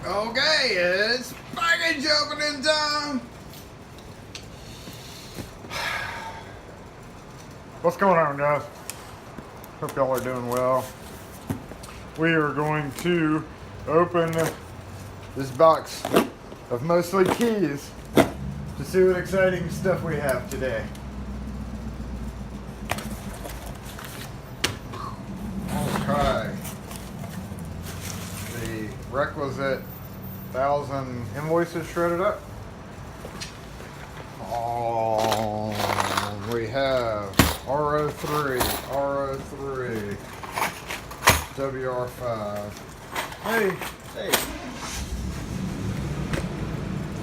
Okay, it's package opening time. What's going on, guys? Hope y'all are doing well. We are going to open this box of mostly keys to see what exciting stuff we have today. Okay. The requisite 1,000 invoices shredded up. Oh, we have RO3, WR5. Hey.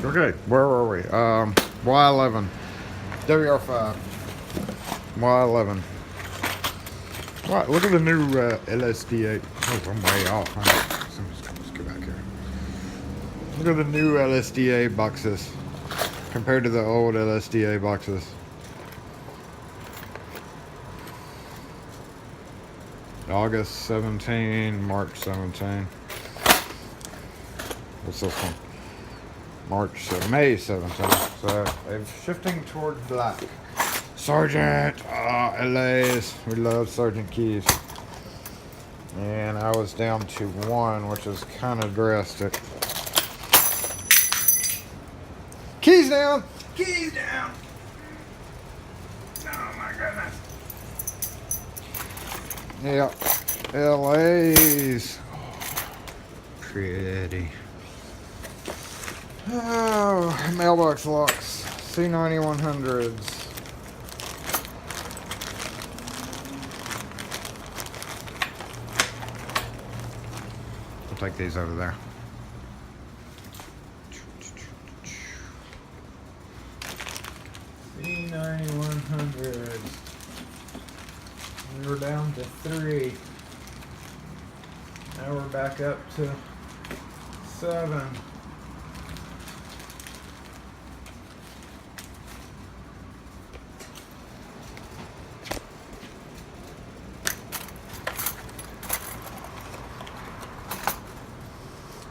Okay, where were we? Y11, WR5, Y11. Wow, look at the new LSDA. Oh, I'm way off. Huh? Let's go back here. Look at the new LSDA boxes compared to the old LSDA boxes. August 17, March 17. What's this one? May 17. So they're shifting towards black. Sergeant, LAs. We love Sergeant keys. And I was down to one, which is kind of drastic. Keys down! Keys down. Oh my goodness. Yeah, LAs. Pretty. Oh, mailbox locks. C9100s. We'll take these over there. C9100s. We were down to 3. Now we're back up to 7.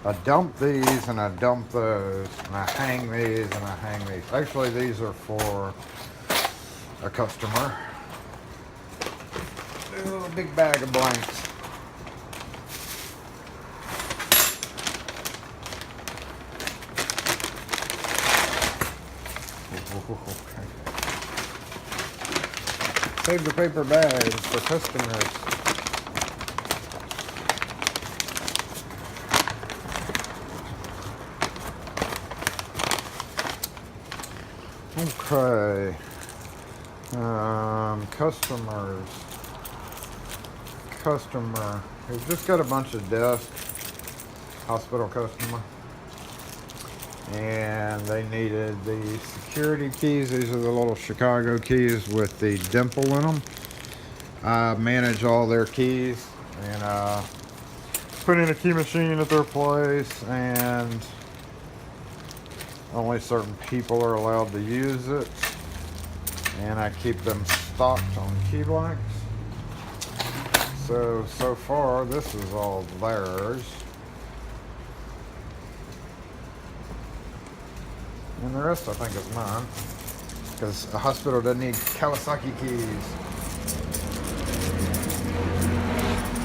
I dump these and I dump those, and I hang these and I hang these. Actually, these are for a customer. A big bag of blanks. Save the paper bags for customers. Okay. Customer who's just got a bunch of desks. Hospital customer. And they needed the security keys. These are the little Chicago keys with the dimple in them. I manage all their keys and put in a key machine at their place, and only certain people are allowed to use it. And I keep them stocked on key blanks. So far, this is all theirs. And the rest, I think, is mine. Because a hospital doesn't need Kawasaki keys.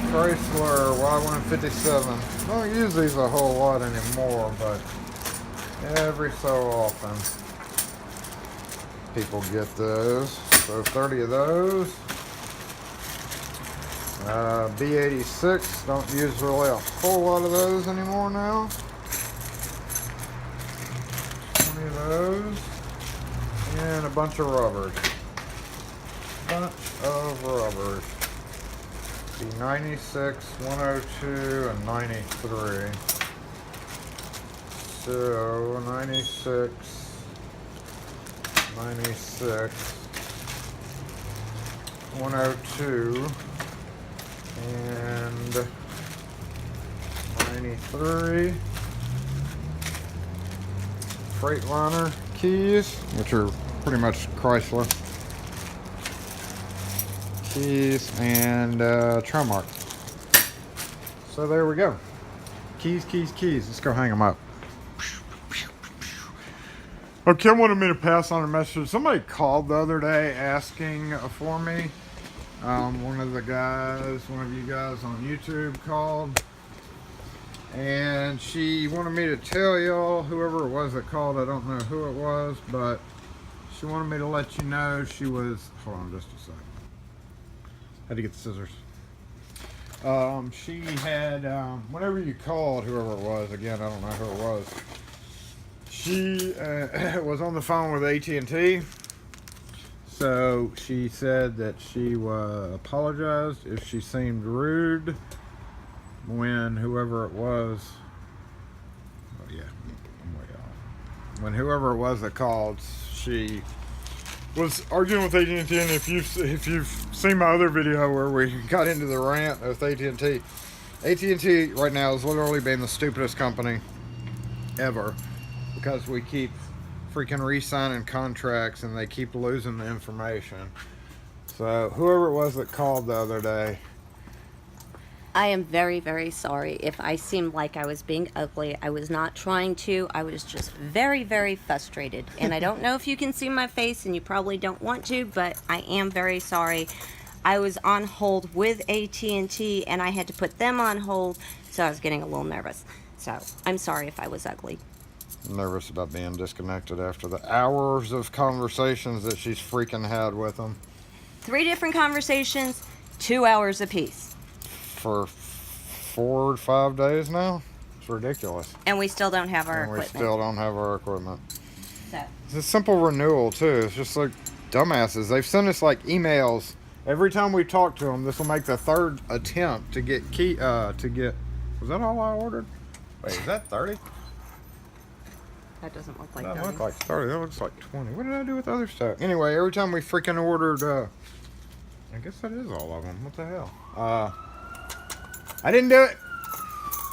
Chrysler Y157. Don't use these a whole lot anymore, but every so often people get those. So 30 of those. B86, don't use really a whole lot of those anymore now. 20 of those. And a bunch of rubbers. The 96, 102, and 93. So 96, 102, and 93. Freightliner keys, which are pretty much Chrysler keys, and Trimark. So there we go. Keys. Let's go hang them up. Oh, Kim wanted me to pass on a message. Somebody called the other day asking for me. One of you guys on YouTube called. And she wanted me to tell y'all, whoever it was that called, I don't know who it was, but she wanted me to let you know she was, hold on just a second. Had to get the scissors. She had, whenever you called, whoever it was, again, I don't know who it was, she was on the phone with AT&T. So she said that she apologized if she seemed rude when whoever it was, oh yeah, I'm way off. When whoever it was that called, she was arguing with AT&T, and if you've seen my other video where we got into the rant with AT&T, AT&T right now is literally being the stupidest company ever because we keep freaking re-signing contracts and they keep losing the information. So whoever it was that called the other day, I am very, very sorry if I seemed like I was being ugly. I was not trying to. I was just very, very frustrated. And I don't know if you can see my face, and you probably don't want to, but I am very sorry. I was on hold with AT&T, and I had to put them on hold, so I was getting a little nervous. So I'm sorry if I was ugly. nervous about being disconnected after the hours of conversations that she's freaking had with them. 3 different conversations, 2 hours apiece. For 4 or 5 days now. It's ridiculous. And we still don't have our And equipment. we still don't have our equipment. So. It's a simple renewal too. It's just like dumbasses. They've sent us like emails every time we talk to them. This will make the 3rd attempt to get was that all I ordered? Wait, is that 30? That doesn't look like That 30. looks like 30. That looks like 20. What did I do with the other stuff? Anyway, every time we freaking ordered, I guess that is all of them. What the hell? I didn't do it.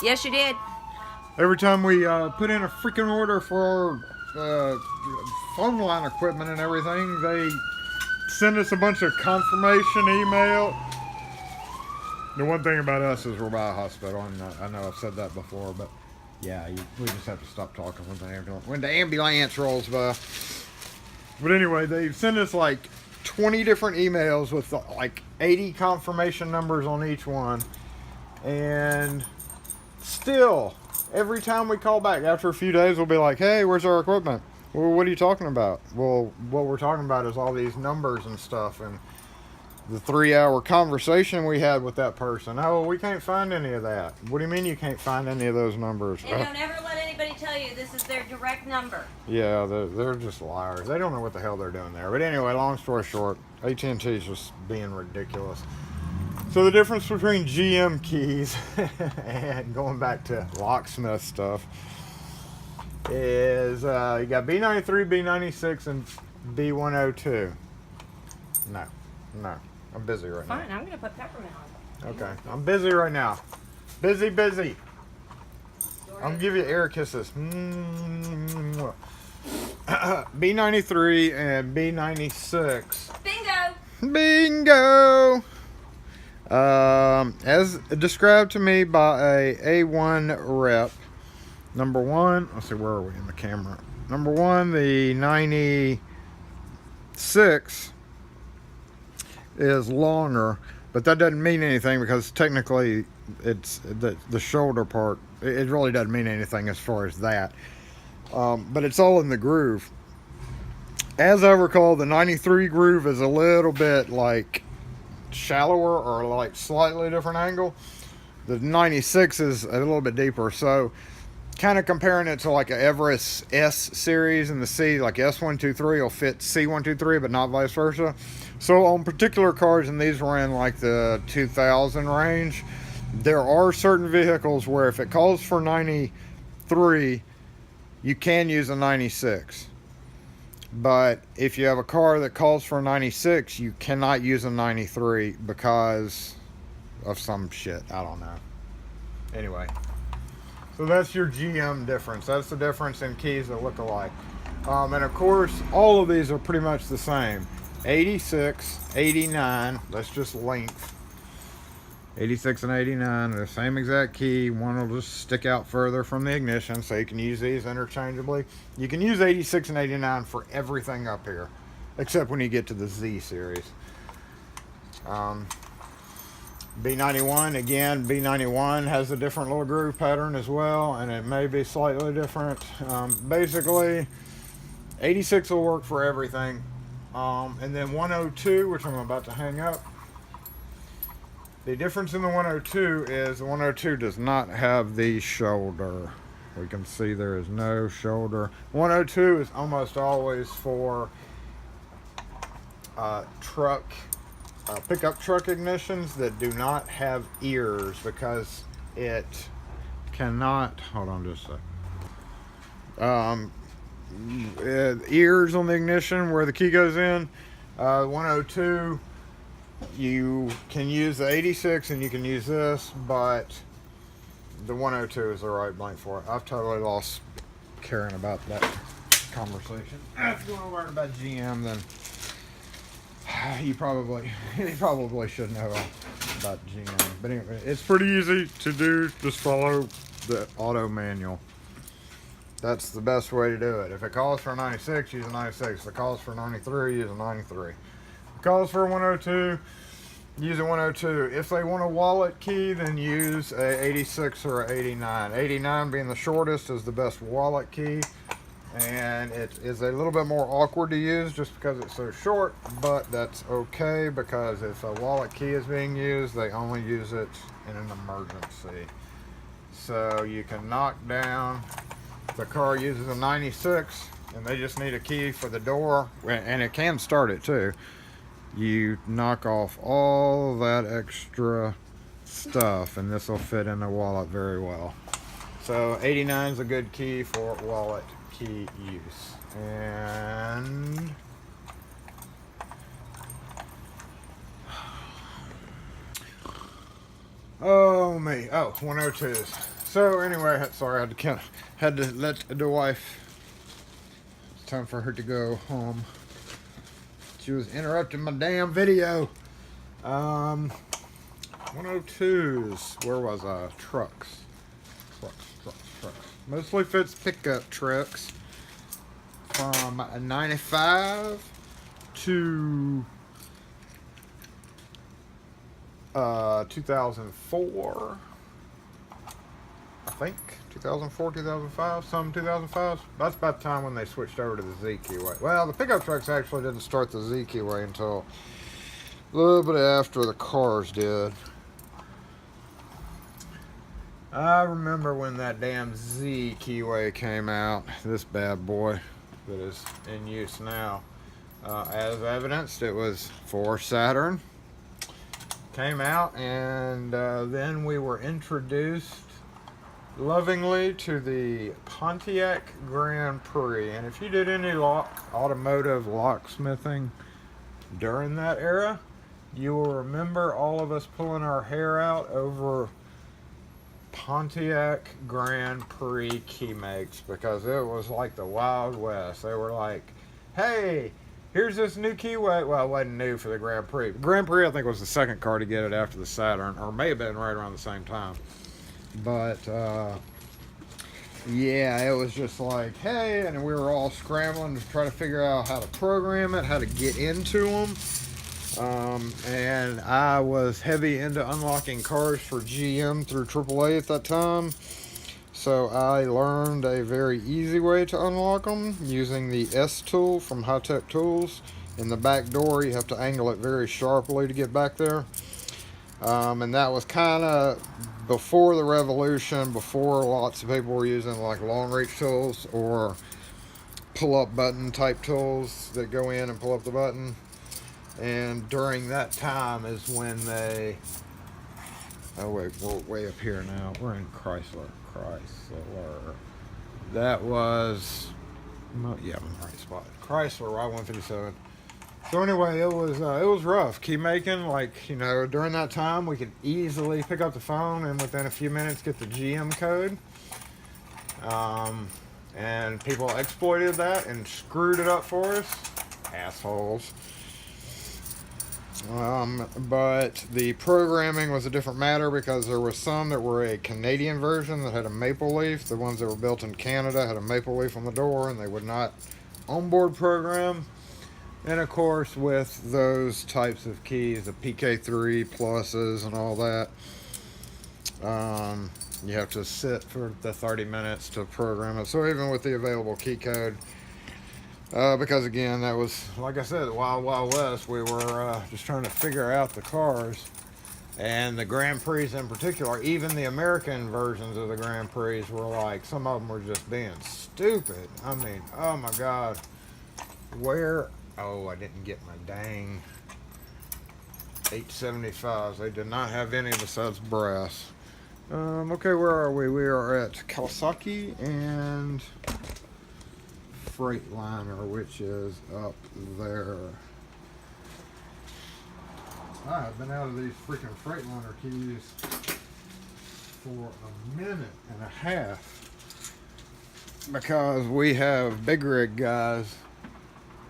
Yes, you did. Every time we put in a freaking order for our phone line equipment and everything, they send us a bunch of confirmation email. The one thing about us is we're by a hospital, and I know I've said that before, but yeah, we just have to stop talking when the ambulance rolls by. But anyway, they send us like 20 different emails with like 80 confirmation numbers on each one. And still, every time we call back, after a few days, we'll be like, hey, where's our equipment? Well, what are you talking about? Well, what we're talking about is all these numbers and stuff, and the 3-hour conversation we had with that person. Oh, well, we can't find any of that. What do you mean you can't find any of those numbers? And don't ever let anybody tell you this is their direct number. Yeah, they're just liars. They don't know what the hell they're doing there. But anyway, long story short, AT&T is just being ridiculous. So the difference between GM keys and going back to locksmith stuff is you got B93, B96, and B102. No, I'm busy right now. Fine, I'm going to put peppermint on. Okay, I'm busy right now. Busy. I'm giving you air kisses. B93 and B96. Bingo! As described to me by a A1 rep, number one, let's see, where are we in the camera? Number one, the 96 is longer, but that doesn't mean anything because technically it's the shoulder part. It really doesn't mean anything as far as that. But it's all in the groove. As I recall, the 93 groove is a little bit like shallower or like slightly different angle. The 96 is a little bit deeper, so kind of comparing it to like a Everest S series, and the C, like S123 will fit C123 but not vice versa. So on particular cars, and these were in like the 2000 range, there are certain vehicles where if it calls for 93 you can use a 96. But if you have a car that calls for a 96, you cannot use a 93 because of some shit. I don't know. Anyway, so that's your GM difference. That's the difference in keys that look alike. And of course, all of these are pretty much the same. 86, 89, that's just length. 86 and 89 are the same exact key. One will just stick out further from the ignition, so you can use these interchangeably. You can use 86 and 89 for everything up here, except when you get to the Z series. B91, again, B91 has a different little groove pattern as well, and it may be slightly different. Basically, 86 will work for everything. And then 102, which I'm about to hang up. The difference in the 102 is the 102 does not have the shoulder. We can see there is no shoulder. 102 is almost always for pickup truck ignitions that do not have ears, because it cannot, hold on just a sec. Ears on the ignition where the key goes in. 102, you can use the 86 and you can use this, but the 102 is the right blank for it. I've totally lost caring about that conversation. If you want to learn about GM, then you probably should know about GM. But anyway, it's pretty easy to do. Just follow the auto manual. That's the best way to do it. If it calls for a 96, use a 96. If it calls for a 93, use a 93. If it calls for a 102, use a 102. If they want a wallet key, then use a 86 or a 89. 89 being the shortest is the best wallet key. And it is a little bit more awkward to use just because it's so short, but that's okay, because if a wallet key is being used, they only use it in an emergency. So you can knock down, the car uses a 96 and they just need a key for the door, and it can start it too. You knock off all that extra stuff and this will fit in the wallet very well. So 89 is a good key for wallet key use. And oh me, 102s. So anyway, sorry, I had to let the wife. It's time for her to go home. She was interrupting my damn video. 102s. Where was I? Trucks. Mostly fits pickup trucks from 95 to 2004. I think 2004, 2005, some 2005s. That's about the time when they switched over to the Z keyway. Well, the pickup trucks actually didn't start the Z keyway until a little bit after the cars did. I remember when that damn Z keyway came out, this bad boy that is in use now. As evidenced, it was for Saturn. Came out, and then we were introduced lovingly to the Pontiac Grand Prix. And if you did any automotive locksmithing during that era, you will remember all of us pulling our hair out over Pontiac Grand Prix key makes, because it was like the Wild West. They were like, hey, here's this new keyway. Well, it wasn't new for the Grand Prix. Grand Prix, I think, was the second car to get it after the Saturn, or may have been right around the same time. But yeah, it was just like, hey, and we were all scrambling to try to figure out how to program it, how to get into them. And I was heavy into unlocking cars for GM through AAA at that time. So I learned a very easy way to unlock them using the S tool from High Tech Tools. In the back door, you have to angle it very sharply to get back there. And that was kind of before the revolution, before lots of people were using like long reach tools or pull up button type tools that go in and pull up the button. And during that time is when they, oh wait, we're way up here now. We're in Chrysler. That was, yeah, I'm in the right spot. Chrysler Y157. So anyway, it was rough. Key making, like, you know, during that time we could easily pick up the phone and within a few minutes get the GM code. And people exploited that and screwed it up for us. Assholes. But the programming was a different matter because there were some that were a Canadian version that had a maple leaf. The ones that were built in Canada had a maple leaf on the door, and they would not onboard program. And of course, with those types of keys, the PK3 pluses and all that, you have to sit for the 30 minutes to program it. So even with the available key code, because again, that was, like I said, Wild Wild West, we were just trying to figure out the cars. And the Grand Prix in particular, even the American versions of the Grand Prix were like, some of them were just being stupid. I mean, oh my God. Where, oh, I didn't get my dang 875s. They did not have any besides brass. Okay, where are we? We are at Kawasaki and Freightliner, which is up there. I've been out of these freaking Freightliner keys for a minute and a half because we have big rig guys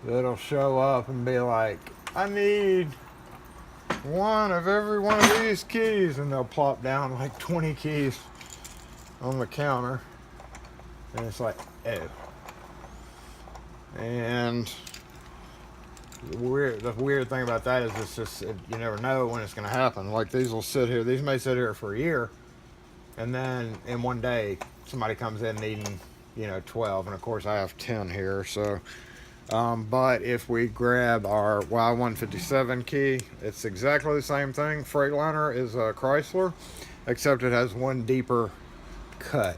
that'll show up and be like, I need one of every one of these keys, and they'll plop down like 20 keys on the counter, and it's like, oh. And the weird thing about that is it's just, you never know when it's going to happen. Like, these will sit here, these may sit here for a year, and then in one day somebody comes in needing, 12, and of course I have 10 here. So but if we grab our Y157 key, it's exactly the same thing. Freightliner is a Chrysler, except it has one deeper cut.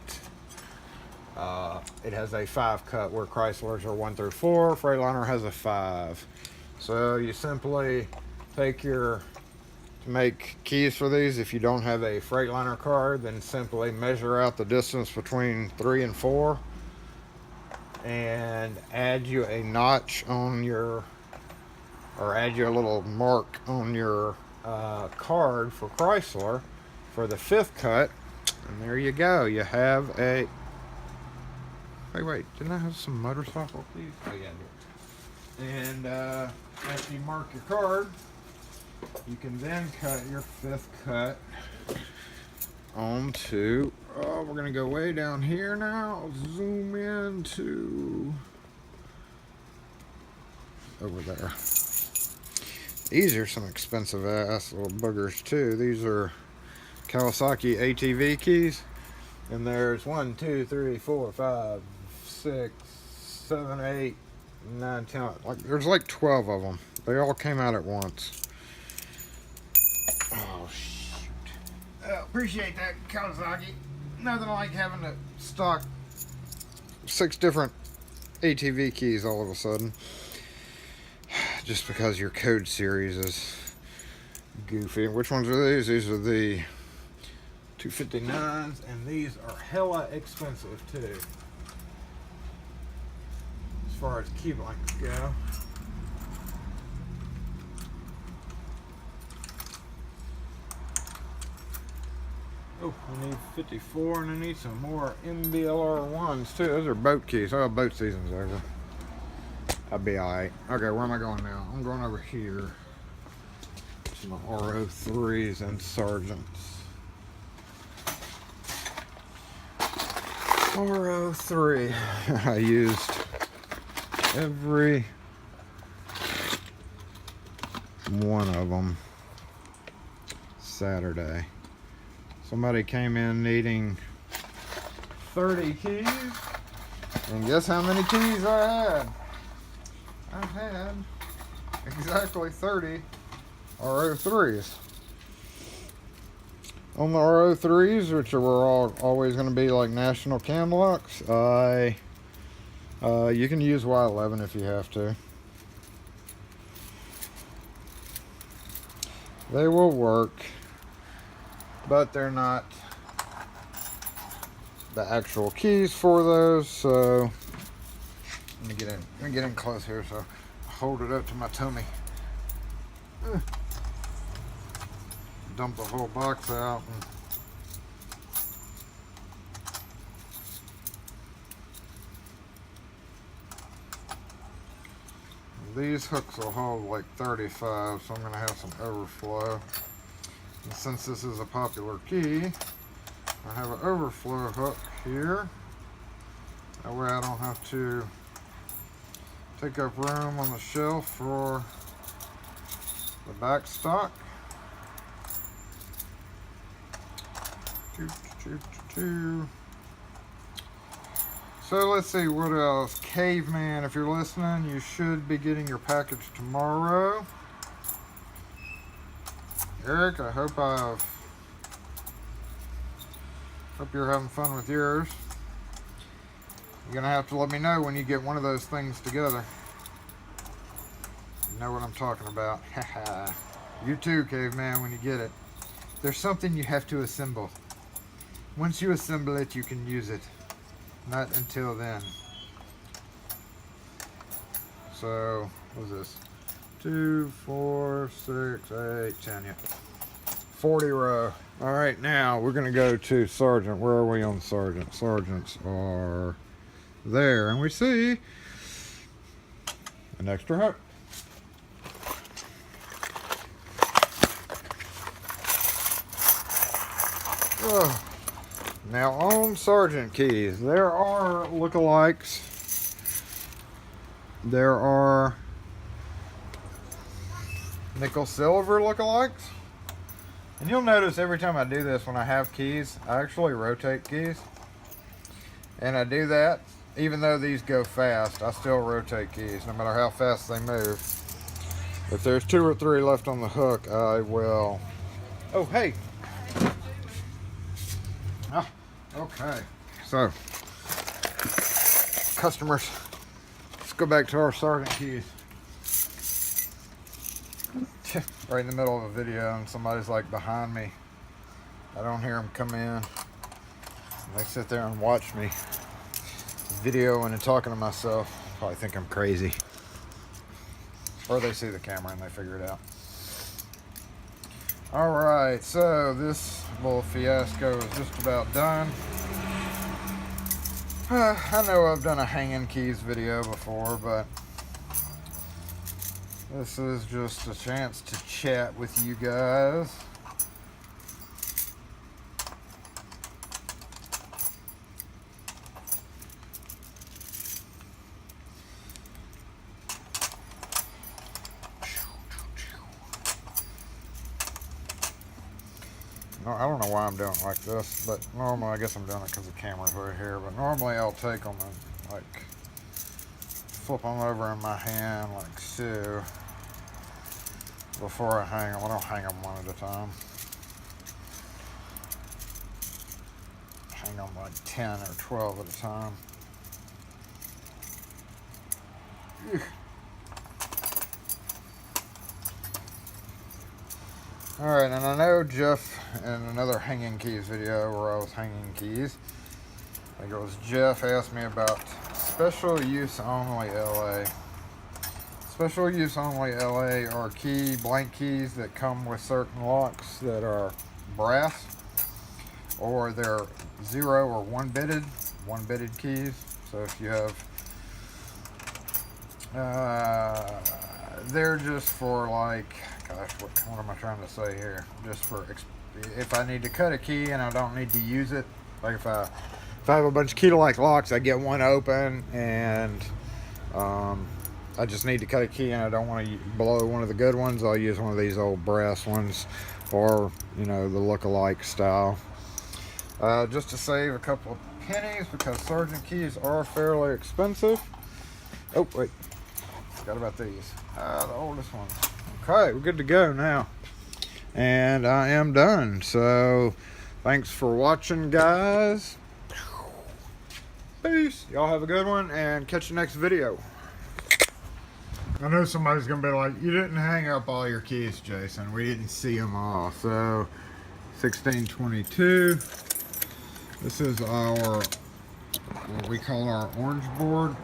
It has a 5 cut where Chryslers are 1 through 4. Freightliner has a 5. So you simply take to make keys for these, if you don't have a Freightliner card, then simply measure out the distance between 3 and 4 and add you a notch on your, or add you a little mark on your card for Chrysler for the 5th cut, and there you go. You have a, wait, didn't I have some motorcycle keys? Oh yeah, I did. And after you mark your card, you can then cut your 5th cut onto, we're gonna go way down here now, zoom in to over there. These are some expensive ass little boogers too. These are Kawasaki ATV keys, and there's 1, 2, 3, 4, 5, 6, 7, 8, 9, 10, like there's like 12 of them. They all came out at once. Oh shoot. Appreciate that, Kawasaki. Nothing like having to stock 6 different ATV keys all of a sudden, just because your code series is goofy. Which ones are these? These are the 259s, and these are hella expensive too, as far as key blanks go. Oh, I need 54, and I need some more MBLR ones too. Those are boat keys. Oh, boat season's over. I'll be alright. Okay, where am I going now? I'm going over here to my RO3s and Sergeants. RO3. I used every one of them Saturday. Somebody came in needing 30 keys, and guess how many keys I had? I had exactly 30 RO3s. On the RO3s, which were always going to be like national cam locks, you can use Y11 if you have to. They will work, but they're not the actual keys for those. So let me get in close here, so I hold it up to my tummy. Dump the whole box out. These hooks will hold like 35, so I'm going to have some overflow. And since this is a popular key, I have an overflow hook here. That way I don't have to take up room on the shelf for the back stock. So let's see what else. Caveman, if you're listening, you should be getting your package tomorrow. Eric, I hope you're having fun with yours. You're gonna have to let me know when you get one of those things together. You know what I'm talking about. You too, Caveman, when you get it. There's something you have to assemble. Once you assemble it, you can use it. Not until then. So, what's this? 2, 4, 6, 8, 10, yeah. 40 row. All right, now we're gonna go to Sergeant. Where are we on Sergeant? Sergeants are there, and we see an extra hook. Ugh. Now on Sergeant keys, there are lookalikes. There are nickel silver lookalikes. And you'll notice every time I do this, when I have keys, I actually rotate keys. And I do that, even though these go fast, I still rotate keys, no matter how fast they move. If there's 2 or 3 left on the hook, I will... Oh, hey! Ah, okay. So, customers, let's go back to our Sergeant keys. Right in the middle of a video and somebody's like behind me. I don't hear them come in. They sit there and watch me videoing and talking to myself. Probably think I'm crazy. Or they see the camera and they figure it out. Alright, so this little fiasco is just about done. I know I've done a hanging keys video before, but this is just a chance to chat with you guys. I don't know why I'm doing it like this, but normally I guess I'm doing it because the camera's right here. But normally I'll take them and like flip them over in my hand like so before I hang them. I don't hang them one at a time. Hang them like 10 or 12 at a time. Ew. Alright, and I know Jeff in another hanging keys video where I was hanging keys, I think it was Jeff asked me about special use only LA. Special use only LA are blank keys that come with certain locks that are brass, or they're 0 or 1-bitted keys. So if you have, they're just for like, gosh, what am I trying to say here? Just for if I need to cut a key and I don't need to use it, like if I have a bunch of key-like locks, I get one open and I just need to cut a key and I don't want to blow one of the good ones, I'll use one of these old brass ones, or you know, the look-alike style, just to save a couple of pennies, because Sergeant keys are fairly expensive. Oh wait, forgot about these. The oldest ones. Okay, we're good to go now. And I am done. So, thanks for watching, guys. Peace. Y'all have a good one, and catch the next video. I know somebody's going to be like, you didn't hang up all your keys, Jason. We didn't see them all. So, 1622. This is what we call our orange board,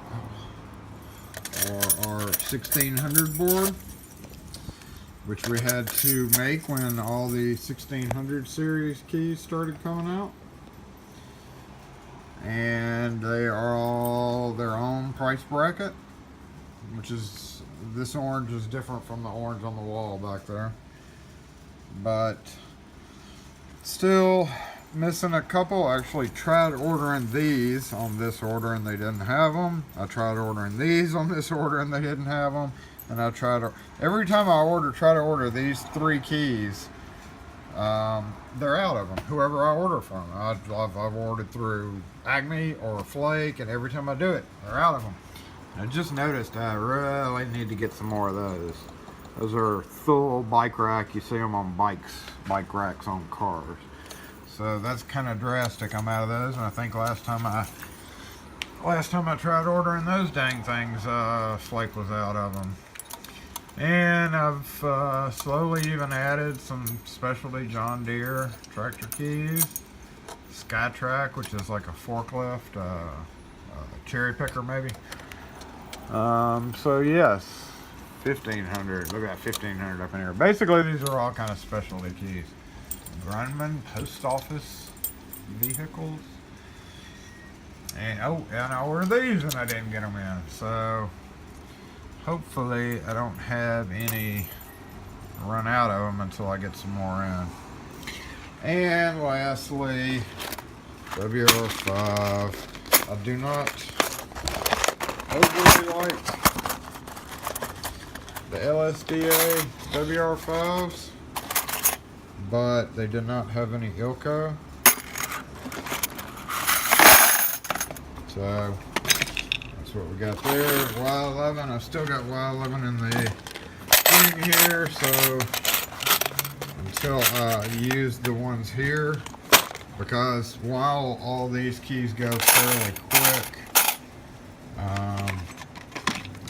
or our 1600 board, which we had to make when all the 1600 series keys started coming out. And they are all their own price bracket, which is This orange is different from the orange on the wall back there. But still missing a couple. I actually tried ordering these on this order and they didn't have them. I tried ordering these on this order and they didn't have them. And I tried to, every time I try to order these 3 keys, they're out of them. Whoever I order from, I've ordered through Acme or Flake, and every time I do it, they're out of them. I just noticed I really need to get some more of those. Those are full bike rack. You see them on bikes, bike racks on cars. So that's kind of drastic. I'm out of those, and I think last time I tried ordering those dang things, Flake was out of them. And I've slowly even added some specialty John Deere tractor keys, Skytrack, which is like a forklift, cherry picker maybe. So yes, 1,500. Look at that, 1,500 up in here. Basically, these are all kind of specialty keys. Grunman post office vehicles. And I ordered these and I didn't get them in. So hopefully I don't have any run out of them until I get some more in. And lastly, WR5. I do not overly like the LSDA WR5s, but they did not have any Ilco. So that's what we got there. Y11. I've still got Y11 in the thing here, so until I use the ones here, because while all these keys go fairly quick,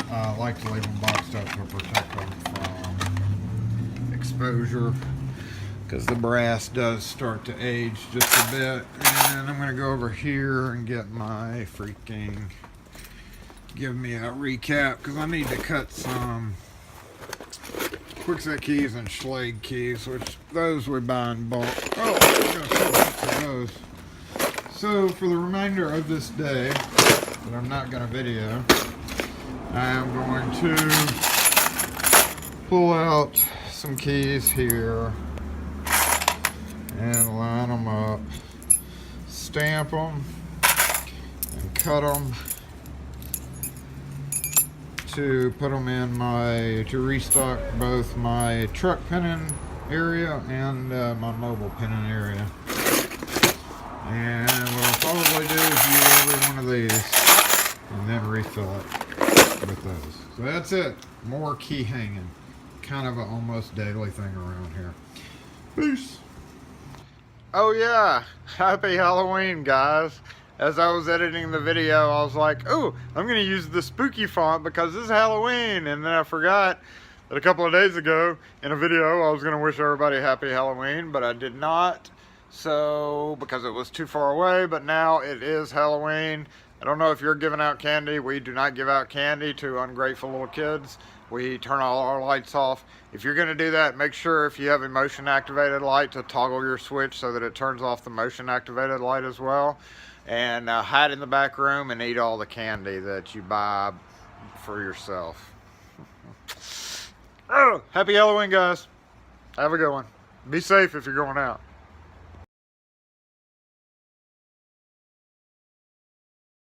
I like to leave them boxed up to protect them from exposure, because the brass does start to age just a bit. And I'm going to go over here and get my freaking, give me a recap, because I need to cut some Quickset keys and Schlage keys, which those we buy in bulk. Oh, I'm going to cut those. So for the remainder of this day that I'm not going to video, I am going to pull out some keys here and line them up, stamp them, and cut them to put them in to restock both my truck pinning area and my mobile pinning area. And what I'll probably do is use every one of these and then refill it with those. So that's it. More key hanging. Kind of an almost daily thing around here. Peace. Oh yeah, happy Halloween, guys. As I was editing the video, I was like, oh, I'm going to use the spooky font because this is Halloween. And then I forgot that a couple of days ago in a video I was going to wish everybody happy Halloween, but I did not. So, because it was too far away, but now it is Halloween. I don't know if you're giving out candy. We do not give out candy to ungrateful little kids. We turn all our lights off. If you're going to do that, make sure if you have a motion activated light to toggle your switch so that it turns off the motion activated light as well. And hide in the back room and eat all the candy that you buy for yourself. Oh, happy Halloween, guys. Have a good one. Be safe if you're going out.